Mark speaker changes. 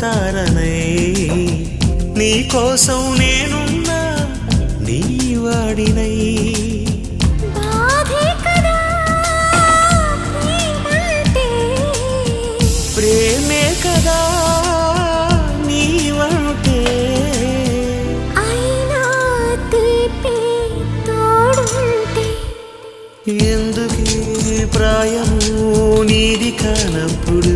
Speaker 1: తారనై నీ కోసం నేనున్నా నీ వాడినై ప్రేమే కదా నీవంటే ఎందుకీ ప్రాయము నీది కానప్పుడు